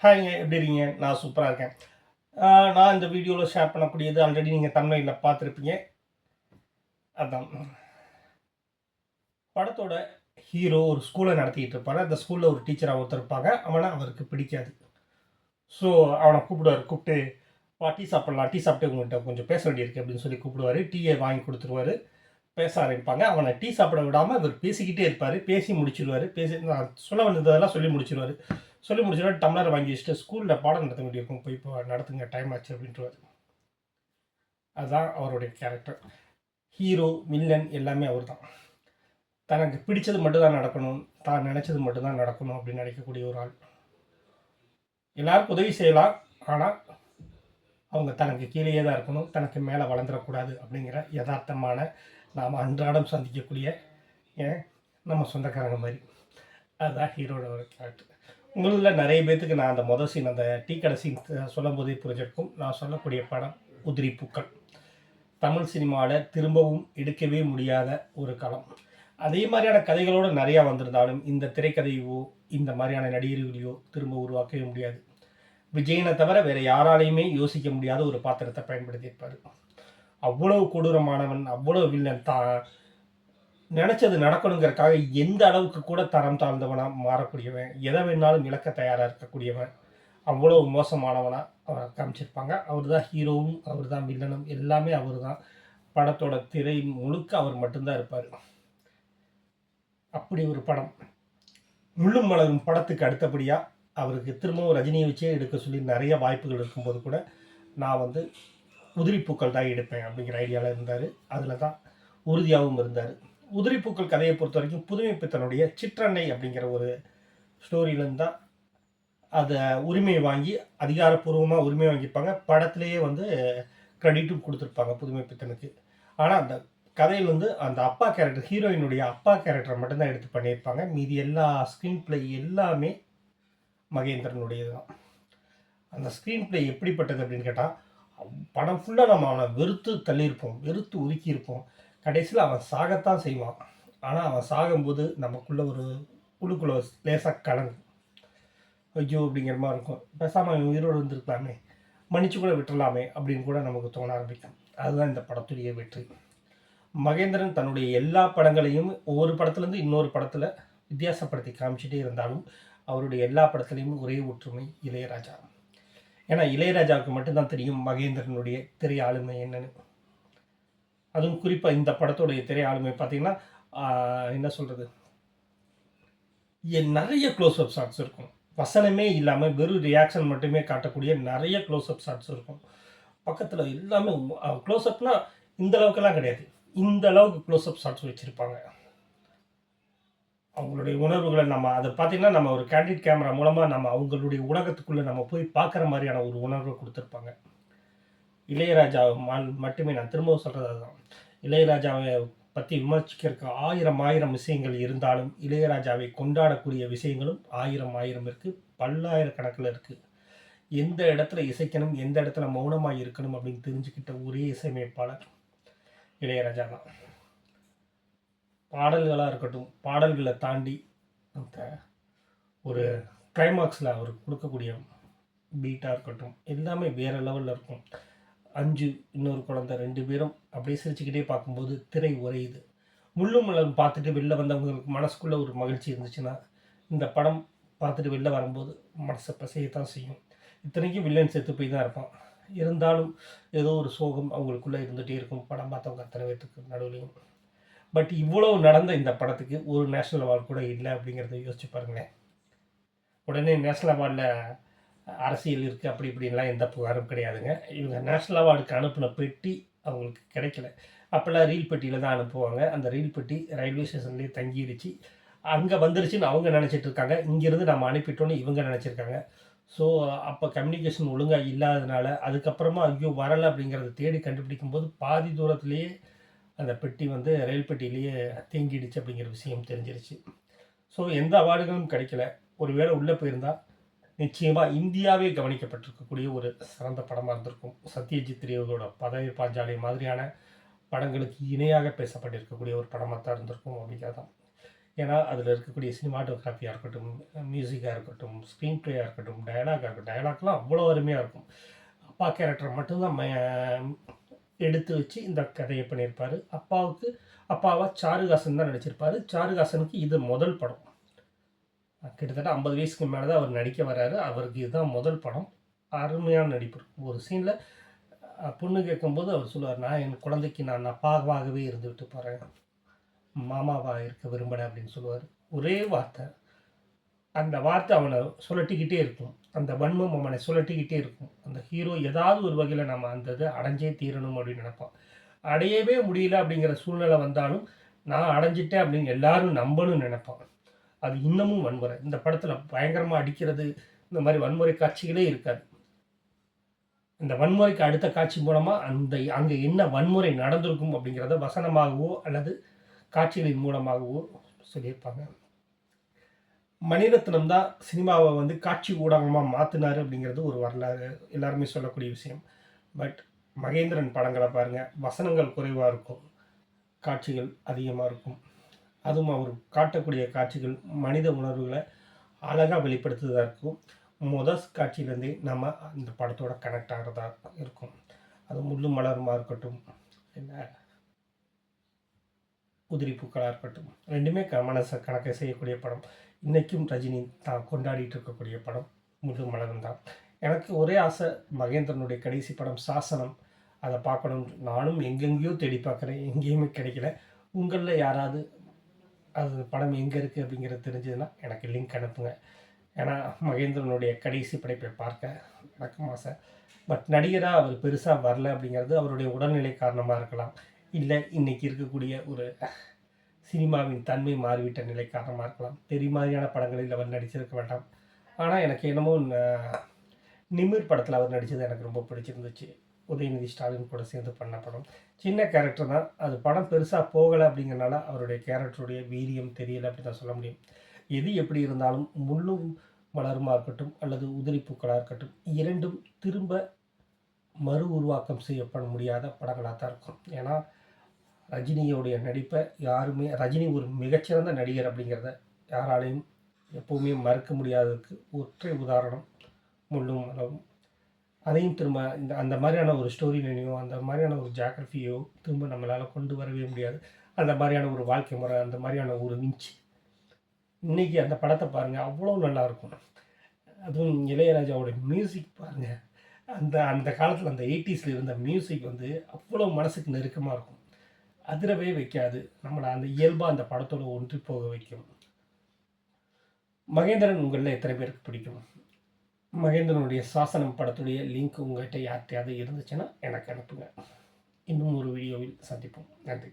ஹாய்ங்க, எப்படி இருக்கீங்க? நான் சூப்பரா இருக்கேன். நான் இந்த வீடியோல ஷேர் பண்ணக்கூடியது ஆல்ரெடி நீங்க தம்ப்நெயில்ல பார்த்துருப்பீங்க. அதான். படத்தோட ஹீரோ ஒரு ஸ்கூல நடத்திட்டு இருப்பாரு. அந்த ஸ்கூல்ல ஒரு டீச்சரா ஒருத்தர் இருப்பாங்க. அவன அவருக்கு பிடிக்காது. ஸோ அவன கூப்பிடுவாரு. கூப்பிட்டு, "வா டீ சாப்பிடலாம். டீ சாப்பிட்டு உங்கள்ட்ட கொஞ்சம் பேச வேண்டியிருக்கு" அப்படின்னு சொல்லி கூப்பிடுவாரு. டீய வாங்கி குடுத்துருவாரு. பேச ஆரம்பிப்பாங்க. அவன டீ சாப்பிட விடாம இவர் பேசிக்கிட்டே இருப்பாரு. பேசி முடிச்சுருவாரு. நான் சொல்ல வந்ததெல்லாம் சொல்லி முடிச்சுருவாரு. சொல்லி முடிச்சுட்டு டம்ளர வாங்கி வச்சுட்டு, "ஸ்கூல்ல பாடம் நடத்த வேண்டியிருக்கும். போய் இப்போ நடத்துங்க. டைம் ஆச்சு" அப்படின்ருவாரு. அதுதான் அவருடைய கேரக்டர். ஹீரோ, வில்லன் எல்லாமே அவர்தான். தனக்கு பிடிச்சது மட்டும் தான் நடக்கணும். தான் நினைச்சது மட்டும் தான் நடக்கணும் அப்படின்னு நினைக்கக்கூடிய ஒரு ஆள். எல்லாருக்கும் உதவி செய்யலாம். ஆனா, அவங்க தனக்கு கீழேயே தான் இருக்கணும். தனக்கு மேல வளர்ந்துறக்கூடாது அப்படிங்கிற எதார்த்தமான, நாம அன்றாடம் சந்திக்கக்கூடிய ஏன் நம்ம சொந்தக்காரங்க மாரி. அதுதான் ஹீரோட ஒரு கேரக்டர். உங்களில நெறைய பேத்துக்கு நான் அந்த மொத சீன், அந்த டீ கடை சீன் சொல்லும்போதே புரிஞ்சிருக்கும். நான் சொல்லக்கூடிய படம் உதிரி பூக்கள். தமிழ் சினிமால திரும்பவும் எடுக்கவே முடியாத ஒரு களம். அதே மாரியான கதைகளோட நெறையா வந்திருந்தாலும், இந்த திரைக்கதையோ, இந்த மாரியான நடிகர்களையோ திரும்ப உருவாக்கவே முடியாது. விஜயன தவிர வேற யாராலயுமே யோசிக்க முடியாத ஒரு பாத்திரத்த பயன்படுத்தியிருப்பாரு. அவ்வளவு கொடூரமானவன், அவ்வளவு வில்லன். நெனச்சது நடக்கணுங்கிறக்காக எந்த அளவுக்கு கூட தரம் தாழ்ந்தவனா மாறக்கூடியவன். எத வேணாலும் இழக்க தயாரா இருக்கக்கூடியவன். அவ்வளவு மோசமானவனா காமிச்சிருப்பாங்க. அவர் தான் ஹீரோவும், அவர் தான் வில்லனும். எல்லாமே அவரு தான். படத்தோட திரை முழுக்க அவர் மட்டும் தான் இருப்பாரு. அப்படி ஒரு படம். முள்ளும் மலரும் படத்துக்கு அடுத்தபடியா, அவருக்கு திரும்பவும் ரஜினிய வச்சே எடுக்க சொல்லி நெறைய வாய்ப்புகள் இருக்கும்போது கூட, நான் வந்து உதிரிப்பூக்கள் தான் எடுப்பேன் அப்படிங்கிற ஐடியால இருந்தாரு. அதில தான் உறுதியாவும் இருந்தாரு. உதிரிப்பூக்கள் கதைய பொறுத்தவரைக்கும், புதுமை பித்தனுடைய சிற்றன்னை அப்படிங்கிற ஒரு ஸ்டோரியிலருந்து தான் அத உரிமை வாங்கி, அதிகாரப்பூர்வமா உரிமை வாங்கியிருப்பாங்க. படத்திலேயே வந்து கிரெடிட்டும் குடுத்திருப்பாங்க புதுமை பித்தனுக்கு. ஆனா, அந்த கதையில வந்து அந்த அப்பா கேரக்டர், ஹீரோயினுடைய அப்பா கேரக்டர மட்டும் தான் எடுத்து பண்ணியிருப்பாங்க. மீதி எல்லா ஸ்க்ரீன் பிளே எல்லாமே மகேந்திரனுடையது தான். அந்த ஸ்க்ரீன் பிளே எப்படிப்பட்டது அப்படின்னு கேட்டா, படம் ஃபுல்லா நம்ம அவன வெறுத்து தள்ளியிருப்போம். வெறுத்து ஒதுக்கியிருப்போம். கடைசியில அவன் சாகத்தான் செய்வான். ஆனா, அவன் சாகும்போது நமக்குள்ள ஒரு உள்ளுக்குள்ள லேசா கலங்கும். ஐயோ! அப்படிங்கிற மாரி இருக்கும். பேசாம அவன் உயிரோட இருந்திருக்கலாமே! மன்னிச்சு கூட விட்டுறலாமே! அப்படின்னு கூட நமக்கு தோண ஆரம்பிக்கும். அதுதான் இந்த படத்துடைய வெற்றி. மகேந்திரன் தன்னுடைய எல்லா படங்களையும் ஒவ்வொரு படத்துலேருந்து இன்னொரு படத்துல வித்தியாசப்படுத்தி காமிச்சுட்டே இருந்தாலும், அவருடைய எல்லா படத்துலயும் ஒரே ஒற்றுமை இளையராஜா. ஏன்னா, இளையராஜாவுக்கு மட்டும் தான் தெரியும் மகேந்திரனுடைய திரை ஆளுமை என்னன்னு. அதுவும் குறிப்பா இந்த படத்துடைய திரை ஆளுமை பார்த்தீங்கன்னா, ஆ என்ன சொல்றது? நெறைய க்ளோஸ் அப் ஷாட்ஸ் இருக்கும். வசனமே இல்லாம வெறும் ரியாக்ஷன் மட்டுமே காட்டக்கூடிய நெறைய க்ளோஸ் அப் ஷாட்ஸ் இருக்கும். பக்கத்துல எல்லாமே க்ளோஸ் அப்னா இந்த அளவுக்கெல்லாம் கிடையாது. இந்த அளவுக்கு க்ளோஸ் அப் ஷாட்ஸ் வச்சிருப்பாங்க. அவங்களுடைய உணர்வுகள நம்ம அத பார்த்தீங்கன்னா, நம்ம ஒரு கேண்டிட் கேமரா மூலமா நம்ம அவங்களுடைய உலகத்துக்குள்ள நம்ம போய் பார்க்குற மாரியான ஒரு உணர்வ குடுத்திருப்பாங்க. இளையராஜா மட்டுமே நான் திரும்பவும் சொல்றது அதுதான். இளையராஜாவ பத்தி விமர்சிக்கிறதுக்கு 1000 1000 விஷயங்கள் இருந்தாலும், இளையராஜாவை கொண்டாடக்கூடிய விஷயங்களும் 1000 1000 இருக்கு. பல்லாயிரக்கணக்கில இருக்கு. எந்த இடத்துல இசைக்கணும், எந்த இடத்துல மௌனமா இருக்கணும் அப்படின்னு தெரிஞ்சுக்கிட்ட ஒரே இசையமைப்பாளர் இளையராஜா தான். பாடல்களா இருக்கட்டும், பாடல்கள தாண்டி அந்த ஒரு கிளைமாக்ஸ்ல அவர் குடுக்கக்கூடிய பீட்டா இருக்கட்டும், எல்லாமே வேற லெவல்ல இருக்கும். 5 இன்னொரு குழந்தை 2 பேரும் அப்படியே சிரிச்சுக்கிட்டே பார்க்கும்போது திரை உறையுது. முள்ளும் மலரும் பார்த்துட்டு வெளில வந்தவங்களுக்கு மனசுக்குள்ள ஒரு மகிழ்ச்சி இருந்துச்சுன்னா, இந்த படம் பார்த்துட்டு வெளில வரும்போது மனச பிசையத்தான் செய்யும். இத்தனைக்கும் வில்லன் செத்து போய் தான் இருப்பான். இருந்தாலும் ஏதோ ஒரு சோகம் அவங்களுக்குள்ள இருந்துட்டே இருக்கும். படம் பார்த்தவங்க அத்தனை பேத்துக்கு நடுவுலயும். பட் இவ்வளவு நடந்த இந்த படத்துக்கு ஒரு நேஷனல் அவார்ட் கூட இல்ல அப்படிங்கிறத யோசிச்சு பாருங்களேன். உடனே நேஷனல் அவார்ட்ல அரசியல் இருக்கு அப்படி இப்படின்லாம் எந்த புகாரும் கிடையாதுங்க. இவங்க நேஷனல் அவார்டுக்கு அனுப்புன பெட்டி அவங்களுக்கு கிடைக்கல. அப்போலாம் ரீல் பெட்டியில தான் அனுப்புவாங்க. அந்த ரீல் பெட்டி ரயில்வே ஸ்டேஷன்லேயே தங்கிருச்சு. அங்க வந்துருச்சுன்னு அவங்க நெனச்சிட்டு இருக்காங்க. இங்கேருந்து நம்ம அனுப்பிட்டோம்னு இவங்க நெனச்சிருக்காங்க. ஸோ அப்போ கம்யூனிகேஷன் ஒழுங்கா இல்லாதனால, அதுக்கப்புறமா ஐயோ! வரல அப்படிங்கிறத தேடி கண்டுபிடிக்கும்போது, பாதி தூரத்திலேயே அந்த பெட்டி வந்து ரயில் பெட்டியிலேயே தேங்கிடுச்சு அப்படிங்கிற விஷயம் தெரிஞ்சிருச்சு. ஸோ எந்த அவார்டுகளும் கிடைக்கல. ஒரு வேளை உள்ள போயிருந்தா, நிச்சயமா இந்தியாவே கவனிக்கப்பட்டிருக்கக்கூடிய ஒரு சிறந்த படமா இருந்திருக்கும். சத்யஜித் ரேயோட பதவி பாஞ்சாலி மாதிரியான படங்களுக்கு இணையாக பேசப்பட்டிருக்கக்கூடிய ஒரு படமா தான் இருந்திருக்கும் அப்படிங்கிறது தான். ஏன்னா அதில் இருக்கக்கூடிய சினிமாட்டோகிராஃபியாக இருக்கட்டும், மியூசிக்காக இருக்கட்டும், ஸ்க்ரீன் ப்ளேயாக இருக்கட்டும், டயலாகாக இருக்கட்டும், டயலாக்லாம் அவ்வளோ அருமையாக இருக்கும். அப்பா கேரக்டர் மட்டும்தான் எடுத்து வச்சு இந்த கதையை பண்ணியிருப்பார். அப்பாவா சாருஹாசன் தான் நடிச்சிருப்பார். சாருஹாசனுக்கு இது முதல் படம். கிட்டத்தட்ட 50 வயசுக்கு மேலே தான் அவர் நடிக்க வர்றாரு. அவருக்கு இதுதான் முதல் படம். அருமையான நடிப்பு. ஒரு சீனில் பொண்ணு கேட்கும்போது அவர் சொல்லுவார், நான் என் குழந்தைக்கு நான் அப்பாவாகவே இருந்துவிட்டு போகிறேன், மாமாவாக இருக்க விரும்பலை அப்படின்னு சொல்லுவார். ஒரே வார்த்தை. அந்த வார்த்தை அவனை சுழட்டிக்கிட்டே இருக்கும். அந்த வன்மம் அவனை சுழட்டிக்கிட்டே இருக்கும். அந்த ஹீரோ ஏதாவது ஒரு வகையில் நம்ம அந்த இதை அடைஞ்சே தீரணும் அப்படின்னு நினைப்பான். அடையவே முடியல அப்படிங்கிற சூழ்நிலை வந்தாலும் நான் அடைஞ்சிட்டேன் அப்படின்னு எல்லாரும் நம்பணும்னு நினைப்பான். அது இன்னமும் வன்முறை. இந்த படத்தில் பயங்கரமாக அடிக்கிறது, இந்த மாதிரி வன்முறை காட்சிகளே இருக்காது. இந்த வன்முறைக்கு அடுத்த காட்சி மூலமாக அங்கே என்ன வன்முறை நடந்திருக்கும் அப்படிங்கிறத வசனமாகவோ அல்லது காட்சிகளின் மூலமாகவோ சொல்லியிருப்பாங்க. மணிரத்னம் தான் சினிமாவை வந்து காட்சி ஊடகமாக மாற்றினார் அப்படிங்கிறது ஒரு வரலாறு, எல்லாருமே சொல்லக்கூடிய விஷயம். பட் மகேந்திரன் படங்களை பாருங்கள், வசனங்கள் குறைவாக இருக்கும், காட்சிகள் அதிகமாக இருக்கும். அதுவும் அவர் காட்டக்கூடிய காட்சிகள் மனித உணர்வுகளை அழகாக வெளிப்படுத்துவதாக இருக்கும். முதல் காட்சியிலேருந்தே நம்ம அந்த படத்தோட கனெக்ட் ஆகிறதா இருக்கும். அது முள்ளும் மலருமா இருக்கட்டும், என்ன உதிரிப்பூக்களாக இருக்கட்டும், ரெண்டுமே மனசை கணக்கை செய்யக்கூடிய படம். இன்றைக்கும் ரஜினி தான் கொண்டாடிட்டு இருக்கக்கூடிய படம் முள்ளும் மலரும் தான். எனக்கு ஒரே ஆசை, மகேந்திரனுடைய கடைசி படம் சாசனம், அதை பார்க்கணும். நானும் எங்கெங்கேயோ தேடி பார்க்குறேன், எங்கேயுமே கிடைக்கல. உங்களில் யாராவது அது படம் எங்கே இருக்குது அப்படிங்கிறது தெரிஞ்சதுன்னா எனக்கு லிங்க் அனுப்புங்க. ஏன்னா மகேந்திரனுடைய கடைசி படைப்பை பார்க்க எனக்கும் ஆசை. பட் நடிகராக அவர் பெருசாக வரல அப்படிங்கிறது அவருடைய உடல்நிலை காரணமாக இருக்கலாம், இல்லை இன்றைக்கி இருக்கக்கூடிய ஒரு சினிமாவின் தன்மை மாறிவிட்ட நிலை காரணமாக இருக்கலாம். பெரிய மாதிரியான படங்களில் அவர் நடிச்சிருக்க வேண்டாம். ஆனால் எனக்கு என்னமோ நிமிர் படத்தில் அவர் நடித்தது எனக்கு ரொம்ப பிடிச்சிருந்துச்சு. உதயநிதி ஸ்டாலின் கூட சேர்ந்து பண்ண படம். சின்ன கேரக்டர் தான், அது படம் பெருசாக போகலை அப்படிங்கிறனால அவருடைய கேரக்டருடைய வீரியம் தெரியலை அப்படி தான் சொல்ல முடியும். எது எப்படி இருந்தாலும் முள்ளும் மலருமா இருக்கட்டும் அல்லது உதிரிப்பூக்களாக இருக்கட்டும், இரண்டும் திரும்ப மறு உருவாக்கம் செய்யப்பட முடியாத படங்களாக தான் இருக்கும். ஏன்னா ரஜினியோடைய நடிப்பை யாருமே, ரஜினி ஒரு மிகச்சிறந்த நடிகர் அப்படிங்கிறத யாராலையும் எப்போவுமே மறுக்க முடியாததுக்கு ஒற்றை உதாரணம் முள்ளும் மலரும். அதையும் திரும்ப அந்த மாதிரியான ஒரு ஸ்டோரி லைனையோ அந்த மாதிரியான ஒரு ஜியாகிரஃபியோ திரும்ப நம்மளால் கொண்டு வரவே முடியாது. அந்த மாதிரியான ஒரு வாழ்க்கை முறை, அந்த மாதிரியான ஒரு இன்ச். இன்றைக்கி அந்த படத்தை பாருங்கள், அவ்வளோ நல்லாயிருக்கும். அதுவும் இளையராஜாவோட மியூசிக் பாருங்கள். அந்த காலத்தில் அந்த 80s இருந்த மியூசிக் வந்து அவ்வளோ மனசுக்கு நெருக்கமாக இருக்கும். அதிரவே வைக்காது, நம்மளை அந்த இயல்பாக அந்த படத்தோடு ஒன்றி போக வைக்கும். மகேந்திரன் உங்களில் எத்தனை பேருக்கு பிடிக்கும்? மகேந்திரனுடைய சாசனம் படத்துடைய லிங்க் உங்கள்கிட்ட யார்கிட்டையாவது இருந்துச்சுன்னா எனக்கு அனுப்புங்க. இன்னும் ஒரு வீடியோவில் சந்திப்போம். நன்றி.